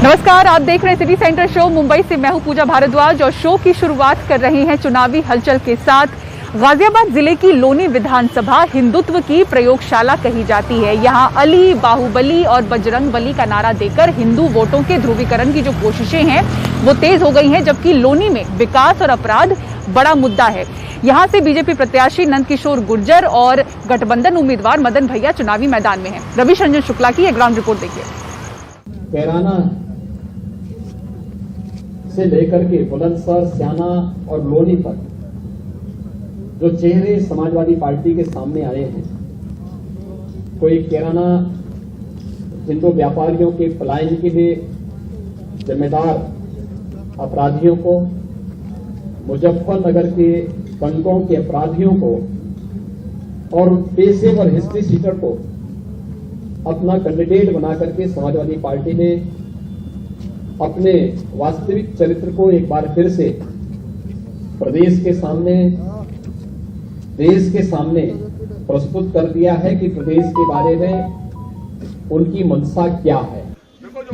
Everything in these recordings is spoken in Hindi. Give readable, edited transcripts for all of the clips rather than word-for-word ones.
नमस्कार, आप देख रहे हैं सिटी सेंटर शो। मुंबई से मैं हूं पूजा भारद्वाज और शो की शुरुआत कर रहे हैं चुनावी हलचल के साथ। गाजियाबाद जिले की लोनी विधानसभा हिंदुत्व की प्रयोगशाला कही जाती है। यहां अली, बाहुबली और बजरंग बली का नारा देकर हिंदू वोटों के ध्रुवीकरण की जो कोशिशें हैं वो तेज हो गई हैं, जबकि लोनी में विकास और अपराध बड़ा मुद्दा है। यहां से बीजेपी प्रत्याशी नंदकिशोर गुर्जर और गठबंधन उम्मीदवार मदन भैया चुनावी मैदान में हैं। रविश रंजन शुक्ला की एक ग्राउंड रिपोर्ट देखिए। कैराना से लेकर के बुलंदशहर, स्याना और लोनी तक जो चेहरे समाजवादी पार्टी के सामने आए हैं, कोई कैराना हिंदू व्यापारियों के पलायन के लिए जिम्मेदार अपराधियों को, मुजफ्फरनगर के बंकों के अपराधियों को और पेशेवर हिस्ट्री सीटर को अपना कैंडिडेट बना करके समाजवादी पार्टी ने अपने वास्तविक चरित्र को एक बार फिर से प्रदेश के सामने, देश के सामने प्रस्तुत कर दिया है कि प्रदेश के बारे में उनकी मंशा क्या है।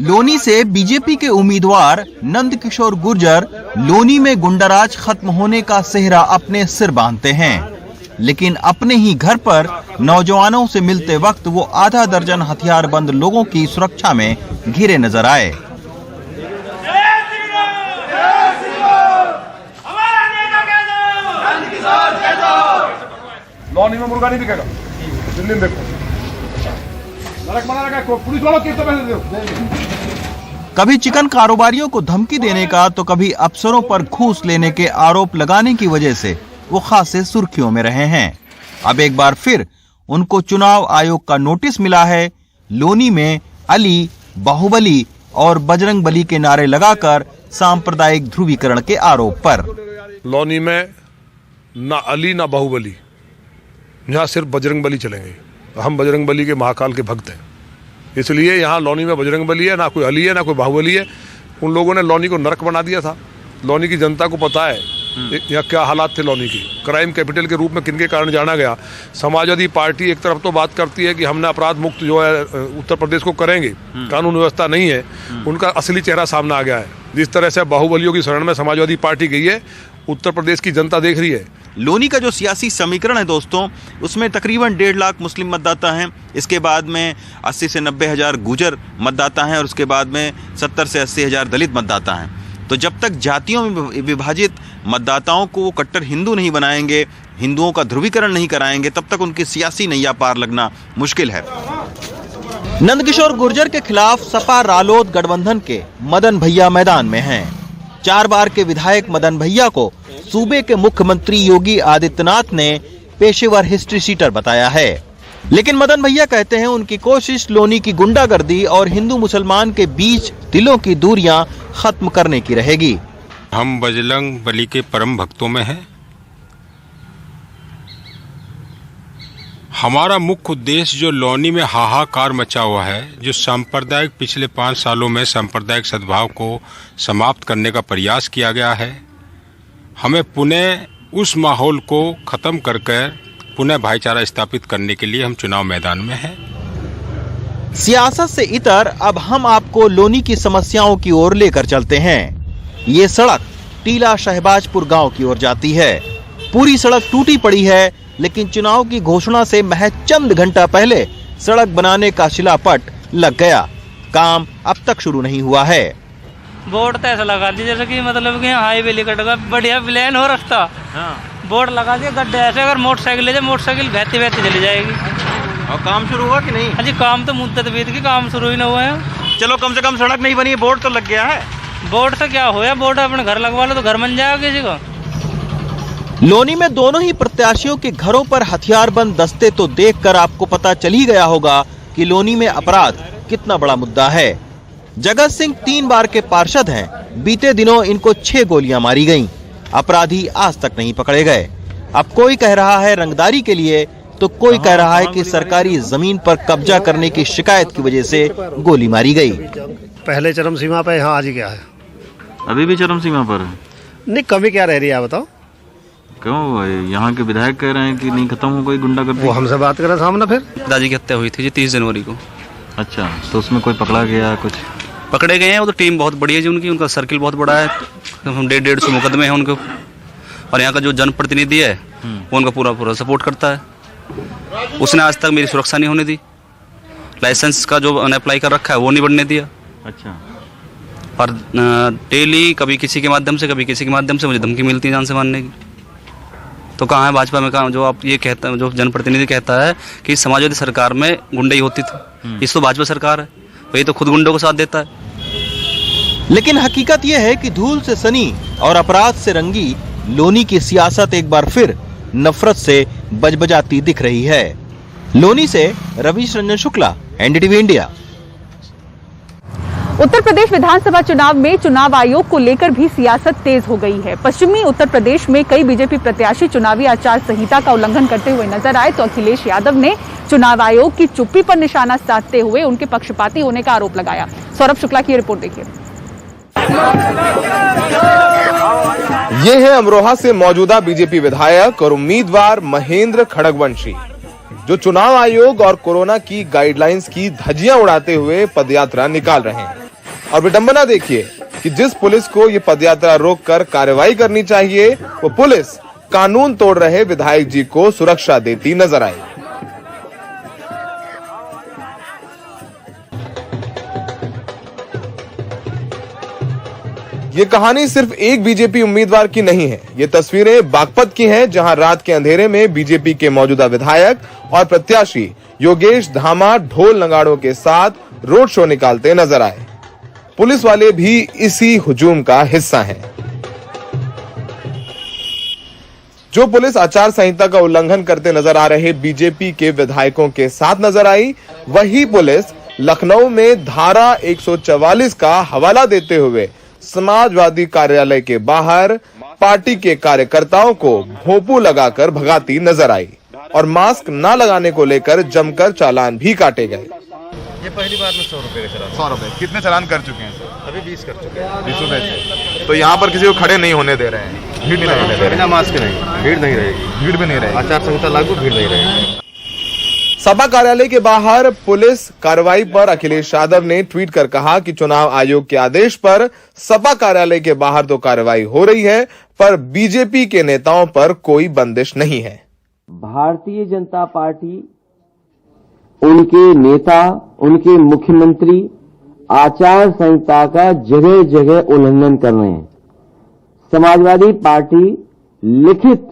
लोनी से बीजेपी के उम्मीदवार नंदकिशोर गुर्जर लोनी में गुंडाराज खत्म होने का सेहरा अपने सिर बांधते हैं, लेकिन अपने ही घर पर नौजवानों से मिलते वक्त वो आधा दर्जन हथियारबंद लोगों की सुरक्षा में घिरे नजर आए। लोनी में मुर्गा नहीं बिकेगा, दिल्ली में देखो नरक बना रखा, पुलिस वालों कितने पैसे दो। कभी चिकन कारोबारियों को धमकी देने का तो कभी अफसरों पर घूस लेने के आरोप लगाने की वजह से वो खासे सुर्खियों में रहे हैं। अब एक बार फिर उनको चुनाव आयोग का नोटिस मिला है। लोनी में अली, बाहुबली और बजरंग बली के नारे लगाकर सांप्रदायिक ध्रुवीकरण के आरोप पर। लोनी में ना अली ना बाहुबली, यहाँ सिर्फ बजरंग बली चलेंगे। हम बजरंग बली के महाकाल के भक्त हैं, इसलिए यहाँ लोनी में बजरंग बली है, ना कोई अली है ना कोई बाहुबली है। उन लोगों ने लोनी को नरक बना दिया था। लोनी की जनता को पता है यहाँ क्या हालात थे। लोनी की क्राइम कैपिटल के रूप में किनके कारण जाना गया। समाजवादी पार्टी एक तरफ तो बात करती है कि हमने अपराध मुक्त जो है उत्तर प्रदेश को करेंगे, कानून व्यवस्था नहीं है, उनका असली चेहरा सामने आ गया है। जिस तरह से बाहुबलियों की शरण में समाजवादी पार्टी गई है, उत्तर प्रदेश की जनता देख रही है। लोनी का जो सियासी समीकरण है दोस्तों, उसमें तकरीबन 1.5 लाख मुस्लिम मतदाता हैं, इसके बाद में 80 से 90 हजार गुजर मतदाता हैं और उसके बाद में 70 से 80 हजार दलित मतदाता हैं। तो जब तक जातियों में विभाजित मतदाताओं को वो कट्टर हिंदू नहीं बनाएंगे, हिंदुओं का ध्रुवीकरण नहीं कराएंगे, तब तक उनकी सियासी नैया पार लगना मुश्किल है। नंदकिशोर गुर्जर के खिलाफ सपा रालोद गठबंधन के मदन भैया मैदान में हैं। 4 बार के विधायक मदन भैया को सूबे के मुख्यमंत्री योगी आदित्यनाथ ने पेशेवर हिस्ट्री सीटर बताया है, लेकिन मदन भैया कहते हैं उनकी कोशिश लोनी की गुंडागर्दी और हिंदू मुसलमान के बीच दिलों की दूरियां खत्म करने की रहेगी। हम बजरंग बली के परम भक्तों में हैं। हमारा मुख्य उद्देश्य जो लोनी में हाहाकार मचा हुआ है, जो सांप्रदायिक पिछले 5 सालों में सांप्रदायिक सद्भाव को समाप्त करने का प्रयास किया गया है, हमें पुनः उस माहौल को खत्म कर पुनः भाईचारा स्थापित करने के लिए हम चुनाव मैदान में हैं। सियासत से इतर अब हम आपको लोनी की समस्याओं की ओर लेकर चलते हैं। ये सड़क टीला शहबाजपुर गांव की ओर जाती है। पूरी सड़क टूटी पड़ी है, लेकिन चुनाव की घोषणा से महज चंद घंटा पहले सड़क बनाने का शिलापट लग गया। काम अब तक शुरू नहीं हुआ है। बोर्ड तो ऐसा लगा दिया जैसे कि मतलब कि हाईवे लेकर बढ़िया प्लान हो रखता। बोर्ड लगा दिया, गड्ढे ऐसे अगर मोटरसाइकिल ले जाए, मोटरसाइकिल बहती बहती चली जाएगी। और काम शुरू हुआ कि नहीं? अजी काम तो मुद्दत बीत गई, काम शुरू ही ना हुआ है। चलो कम से कम सड़क नहीं बनी है, बोर्ड तो लग गया है। बोर्ड से क्या होया, बोर्ड अपने घर लगवा लो तो घर बन जाएगा किसी को। लोनी में दोनों ही प्रत्याशियों के घरों पर हथियारबंद दस्ते तो देखकर आपको पता चल ही गया होगा कि लोनी में अपराध कितना बड़ा मुद्दा है। जगत सिंह 3 बार के पार्षद हैं। बीते दिनों इनको 6 गोलियां मारी गईं। अपराधी आज तक नहीं पकड़े गए। अब कोई कह रहा है रंगदारी के लिए, तो कोई कह रहा है कि सरकारी जमीन पर कब्जा करने की शिकायत की वजह से गोली मारी गई। पहले चरम सीमा पे, यहाँ आज क्या है? अभी भी चरम सीमा पर है। नहीं, कमी क्या रह रही है बताओ? क्यों? यहाँ के विधायक कह रहे हैं कि नहीं खत्म हो गई गुंडागर्दी। वो हमसे बात करे सामने। फिर दादी की हत्या हुई थी जी 30 जनवरी को। अच्छा, तो उसमें कोई पकड़ा गया कुछ? पकड़े गए हैं। वो तो टीम बहुत बड़ी है जी उनकी, उनका सर्किल बहुत बड़ा है, 150 मुकदमे हैं उनके। और यहाँ का जो जनप्रतिनिधि है वो उनका पूरा सपोर्ट करता है। उसने आज तक मेरी सुरक्षा नहीं होने दी। लाइसेंस का जो अप्लाई कर रखा है वो नहीं बनने दिया। अच्छा। और डेली कभी किसी के माध्यम से कभी किसी के माध्यम से मुझे धमकी मिलती है जान से मारने की। तो कहाँ है भाजपा में, कहाँ जो आप ये कहता है, जो जनप्रतिनिधि कहता है कि समाजवादी सरकार में गुंडई होती थी, इस तो भाजपा सरकार है, वही तो खुद गुंडों को साथ देता है। लेकिन हकीकत यह है कि धूल से सनी और अपराध से रंगी लोनी की सियासत एक बार फिर नफरत से बजबजाती दिख रही है। लोनी से रवीश रंजन शुक्ला, एनडीटीवी इंडिया। उत्तर प्रदेश विधानसभा चुनाव में चुनाव आयोग को लेकर भी सियासत तेज हो गई है। पश्चिमी उत्तर प्रदेश में कई बीजेपी प्रत्याशी चुनावी आचार संहिता का उल्लंघन करते हुए नजर आए, तो अखिलेश यादव ने चुनाव आयोग की चुप्पी पर निशाना साधते हुए उनके पक्षपाती होने का आरोप लगाया। सौरभ शुक्ला की रिपोर्ट देखिए। ये है अमरोहा से मौजूदा बीजेपी विधायक और उम्मीदवार महेंद्र खड़गवंशी, जो चुनाव आयोग और कोरोना की गाइडलाइंस की धज्जियां उड़ाते हुए पदयात्रा निकाल रहे हैं। और विडंबना देखिए कि जिस पुलिस को ये पदयात्रा रोककर कार्रवाई करनी चाहिए, वो पुलिस कानून तोड़ रहे विधायक जी को सुरक्षा देती नजर आई। ये कहानी सिर्फ एक बीजेपी उम्मीदवार की नहीं है। ये तस्वीरें बागपत की हैं, जहां रात के अंधेरे में बीजेपी के मौजूदा विधायक और प्रत्याशी योगेश धामा ढोल नगाड़ों के साथ रोड शो निकालते नजर आए। पुलिस वाले भी इसी हुजूम का हिस्सा हैं। जो पुलिस आचार संहिता का उल्लंघन करते नजर आ रहे बीजेपी के विधायकों के साथ नजर आई, वही पुलिस लखनऊ में धारा 144 का हवाला देते हुए समाजवादी कार्यालय के बाहर पार्टी के कार्यकर्ताओं को भोंपू लगाकर भगाती नजर आई और मास्क न लगाने को लेकर जमकर चालान भी काटे गए। ये पहली बार में 100 रुपए का चलान। 100 रुपए कितने चालान कर चुके हैं सर? अभी 20 कर चुके हैं। 20 रुपए से। तो यहाँ पर किसी को खड़े नहीं होने दे रहे हैं, भीड़ नहीं होने दे रहे हैं। बिना मास्क नहीं, भीड़ नहीं रहेगी। भीड़ भी नहीं रहेगी। आचार संहिता लागू, भीड़ नहीं रहेगी। सपा कार्यालय के बाहर पुलिस कार्रवाई पर अखिलेश यादव ने ट्वीट कर कहा कि चुनाव आयोग के आदेश पर सपा कार्यालय के बाहर तो कार्रवाई हो रही है, पर बीजेपी के नेताओं पर कोई बंदिश नहीं है। भारतीय जनता पार्टी, उनके नेता, उनके मुख्यमंत्री आचार संहिता का जगह जगह उल्लंघन कर रहे हैं। समाजवादी पार्टी लिखित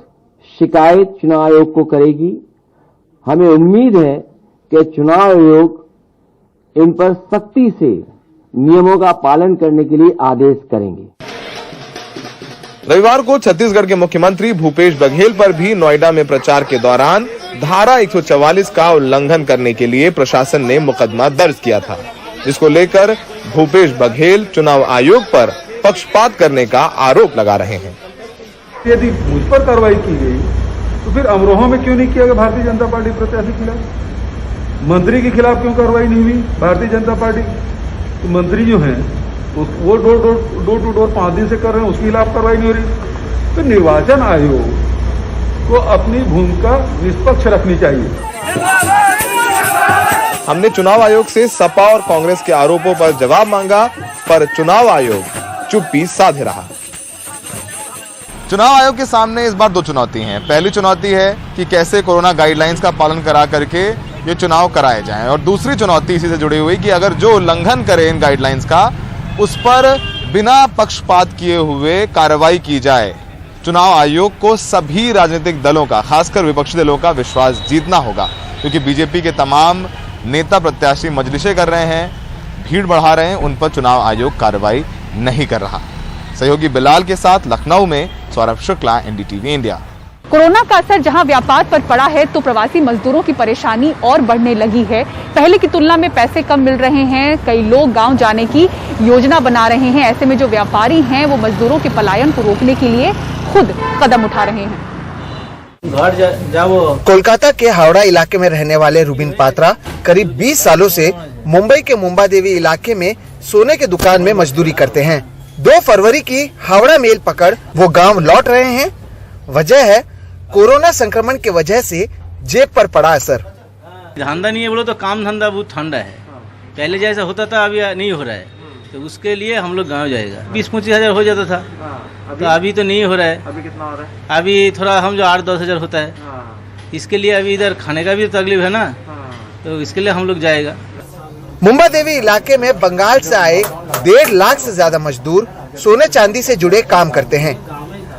शिकायत चुनाव आयोग को करेगी। हमें उम्मीद है कि चुनाव आयोग इन पर सख्ती से नियमों का पालन करने के लिए आदेश करेंगे। रविवार को छत्तीसगढ़ के मुख्यमंत्री भूपेश बघेल पर भी नोएडा में प्रचार के दौरान धारा 144 का उल्लंघन करने के लिए प्रशासन ने मुकदमा दर्ज किया था, जिसको लेकर भूपेश बघेल चुनाव आयोग पर पक्षपात करने का आरोप लगा रहे हैं। यदि मुझ पर कार्रवाई की गई तो फिर अमरोहा में क्यों नहीं किया गया भारतीय जनता पार्टी प्रत्याशी के खिलाफ? मंत्री के खिलाफ क्यों कार्रवाई नहीं हुई भारतीय जनता पार्टी? तो मंत्री जो हैं वो डोर टू डोर 5 दिन से कर रहे हैं, उसके खिलाफ कार्रवाई नहीं हो रही। तो निर्वाचन आयोग को अपनी भूमिका निष्पक्ष रखनी चाहिए। हमने चुनाव आयोग से सपा और कांग्रेस के आरोपों पर जवाब मांगा, पर चुनाव आयोग चुप्पी साधे रहा। चुनाव आयोग के सामने इस बार 2 चुनौती हैं। पहली चुनौती है कि कैसे कोरोना गाइडलाइंस का पालन करा करके ये चुनाव कराए जाएं, और दूसरी चुनौती इसी से जुड़ी हुई कि अगर जो उल्लंघन करे इन गाइडलाइंस का, उस पर बिना पक्षपात किए हुए कार्रवाई की जाए। चुनाव आयोग को सभी राजनीतिक दलों का, खासकर विपक्षी दलों का विश्वास जीतना होगा, क्योंकि बीजेपी के तमाम नेता प्रत्याशी मजलिसें कर रहे हैं, भीड़ बढ़ा रहे हैं, उन पर चुनाव आयोग कार्रवाई नहीं कर रहा। सहयोगी बिलाल के साथ लखनऊ में Saurabh Shukla, NDTV India. Corona का असर जहां व्यापार पर पड़ा है, तो प्रवासी मजदूरों की परेशानी और बढ़ने लगी है। पहले की तुलना में पैसे कम मिल रहे हैं, कई लोग गांव जाने की योजना बना रहे हैं। ऐसे में जो व्यापारी हैं, वो मजदूरों के पलायन को रोकने के लिए खुद कदम उठा रहे हैं। कोलकाता के हावड़ा इलाके में रहने वाले रुबिन पात्रा करीब 20 सालों से मुंबई के मुंबादेवी इलाके में सोने के दुकान में मजदूरी करते हैं। 2 फरवरी की हावड़ा मेल पकड़ वो गांव लौट रहे हैं। वजह है कोरोना संक्रमण के वजह से जेब पर पड़ा असर। धंधा नहीं है बोलो तो काम धंधा बहुत ठंडा है। पहले जैसा होता था अभी नहीं हो रहा है। तो उसके लिए हम लोग गाँव जाएगा। 20-25 हज़ार हो जाता था, तो अभी तो नहीं हो रहा है। अभी कितना हो रहा है? अभी थोड़ा हम जो 8-10 हज़ार होता है, इसके लिए अभी इधर खाने का भी तकलीफ है ना, तो इसके लिए हम लोग जाएगा। मुंबा देवी इलाके में बंगाल से आए 1.5 लाख से ज्यादा मजदूर सोने चांदी से जुड़े काम करते हैं।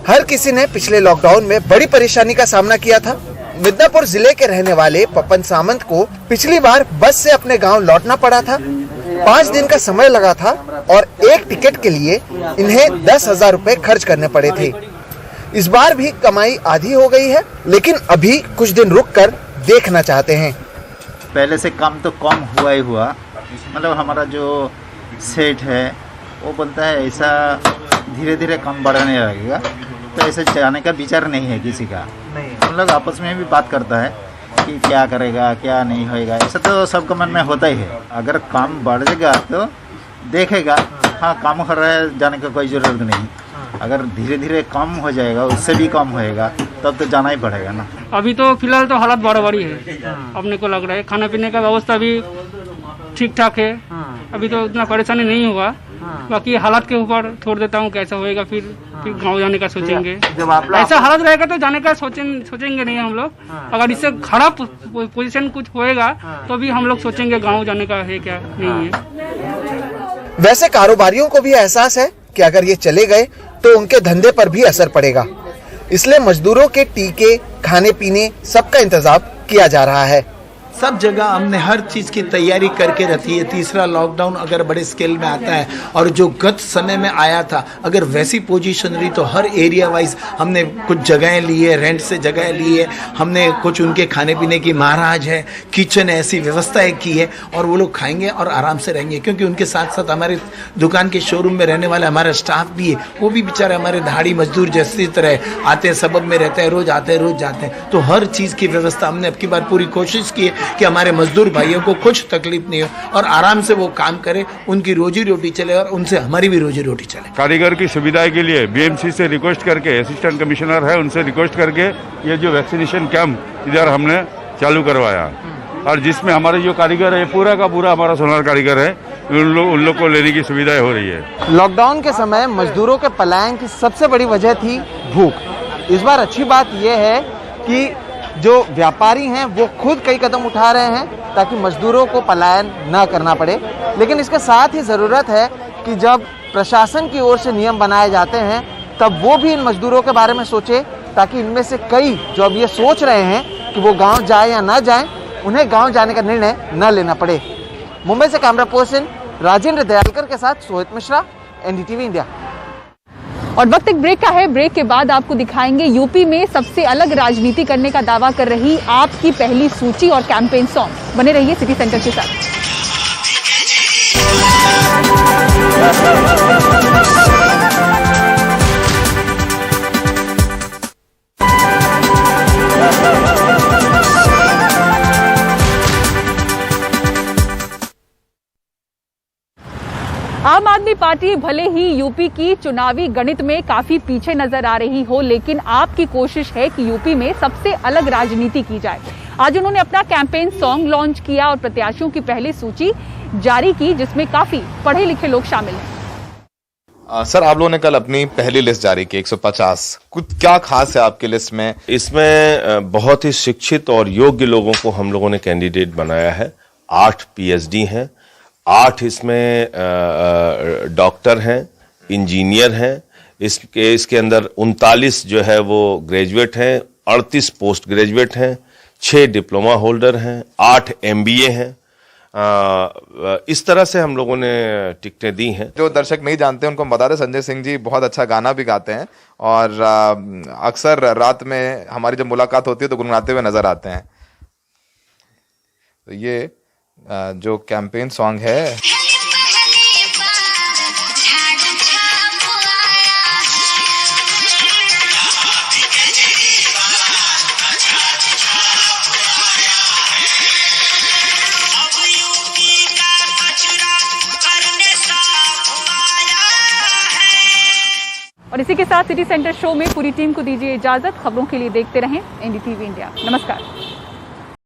हर किसी ने पिछले लॉकडाउन में बड़ी परेशानी का सामना किया था। मिदनापुर जिले के रहने वाले पपन सामंत को पिछली बार बस से अपने गांव लौटना पड़ा था। 5 दिन का समय लगा था और एक टिकट के लिए इन्हें 10,000 रुपए खर्च करने पड़े थे। इस बार भी कमाई आधी हो गई है, लेकिन अभी कुछ दिन रुककर देखना चाहते हैं। पहले से कम तो कम हुआ ही हुआ, मतलब हमारा जो सेट है वो बनता है, ऐसा धीरे धीरे कम बढ़ने लगेगा। तो ऐसे जाने का विचार नहीं है किसी का, हम लोग आपस में भी बात करता है कि क्या करेगा क्या नहीं होएगा, ऐसा तो सबका मन में होता ही है। अगर काम बढ़ जाएगा तो देखेगा, हाँ काम हो रहा है जाने का कोई ज़रूरत नहीं। अगर धीरे धीरे कम हो जाएगा, उससे भी कम होएगा, तब तो जाना ही पड़ेगा ना। अभी तो फिलहाल तो हालात बराबरी है, अपने को लग रहा है। खाने पीने का व्यवस्था भी ठीक ठाक है, अभी तो उतना परेशानी नहीं हुआ। बाकी हालात के ऊपर छोड़ देता हूँ, कैसा होएगा फिर गांव जाने का सोचेंगे। ऐसा हालत रहेगा तो जाने का सोचेंगे नहीं हम लोग। अगर इससे खराब पोजीशन कुछ होएगा तो भी हम लोग सोचेंगे गांव जाने का है क्या नहीं है। वैसे कारोबारियों को भी एहसास है कि अगर ये चले गए तो उनके धंधे पर भी असर पड़ेगा, इसलिए मजदूरों के टीके, खाने पीने सबका इंतजाम किया जा रहा है। सब जगह हमने हर चीज़ की तैयारी करके रखी है। तीसरा लॉकडाउन अगर बड़े स्केल में आता है और जो गत समय में आया था, अगर वैसी पोजीशन रही तो हर एरिया वाइज हमने कुछ जगहें ली है, रेंट से जगह ली है, हमने कुछ उनके खाने पीने की महाराज है, किचन ऐसी व्यवस्थाएं की है और वो लोग खाएंगे और आराम से रहेंगे। क्योंकि उनके साथ साथ हमारे दुकान के शोरूम में रहने वाले हमारा स्टाफ भी है, वो भी बेचारे हमारे दिहाड़ी मजदूर जैसी तरह आते हैं, सबब में रहते हैं, रोज आते हैं रोज जाते हैं। तो हर चीज़ की व्यवस्था हमने अब की बार पूरी कोशिश की है कि हमारे मजदूर भाइयों को कुछ तकलीफ नहीं हो और आराम से वो काम करें, उनकी रोजी रोटी चले और उनसे हमारी भी रोजी रोटी चले। कारीगर की सुविधा के लिए बीएमसी से रिक्वेस्ट करके, असिस्टेंट कमिश्नर है उनसे रिक्वेस्ट करके ये जो वैक्सीनेशन कैंप इधर हमने चालू करवाया और जिसमें हमारे जो कारीगर है पूरा का पूरा हमारा सोनार कारीगर है, उन लोग को लेने की सुविधाएं हो रही है। लॉकडाउन के समय मजदूरों के पलायन की सबसे बड़ी वजह थी भूख। इस बार अच्छी बात यह है कि जो व्यापारी हैं वो खुद कई कदम उठा रहे हैं ताकि मजदूरों को पलायन न करना पड़े। लेकिन इसके साथ ही ज़रूरत है कि जब प्रशासन की ओर से नियम बनाए जाते हैं तब वो भी इन मजदूरों के बारे में सोचे, ताकि इनमें से कई जो अब ये सोच रहे हैं कि वो गांव जाए या ना जाए, उन्हें गांव जाने का निर्णय न लेना पड़े। मुंबई से कैमरा पर्सन राजेंद्र दयालकर के साथ सोहित मिश्रा, एनडीटीवी इंडिया। और वक्त एक ब्रेक का है। ब्रेक के बाद आपको दिखाएंगे यूपी में सबसे अलग राजनीति करने का दावा कर रही आपकी पहली सूची और कैंपेन सॉन्ग। बने रहिए सिटी सेंटर के साथ। आम आदमी पार्टी भले ही यूपी की चुनावी गणित में काफी पीछे नजर आ रही हो, लेकिन आपकी कोशिश है कि यूपी में सबसे अलग राजनीति की जाए। आज उन्होंने अपना कैंपेन सॉन्ग लॉन्च किया और प्रत्याशियों की पहली सूची जारी की, जिसमें काफी पढ़े लिखे लोग शामिल हैं। सर, आप लोगों ने कल अपनी पहली लिस्ट जारी की 150, कुछ क्या खास है आपकी लिस्ट में? इसमें बहुत ही शिक्षित और योग्य लोगों को हम लोगों ने कैंडिडेट बनाया है। 8 PhD हैं, 8 इसमें डॉक्टर हैं, इंजीनियर हैं, इसके अंदर 39 जो है वो ग्रेजुएट हैं, 38 पोस्ट ग्रेजुएट हैं, 6 डिप्लोमा होल्डर हैं, 8 MBA हैं। इस तरह से हम लोगों ने टिकटें दी हैं। जो दर्शक नहीं जानते उनको बता दें, संजय सिंह जी बहुत अच्छा गाना भी गाते हैं और अक्सर रात में हमारी जब मुलाकात होती है तो गुनगुनाते हुए नजर आते हैं। तो ये जो कैंपेन सॉन्ग है, और इसी के साथ सिटी सेंटर शो में पूरी टीम को दीजिए इजाजत। खबरों के लिए देखते रहें एनडीटीवी इंडिया। नमस्कार।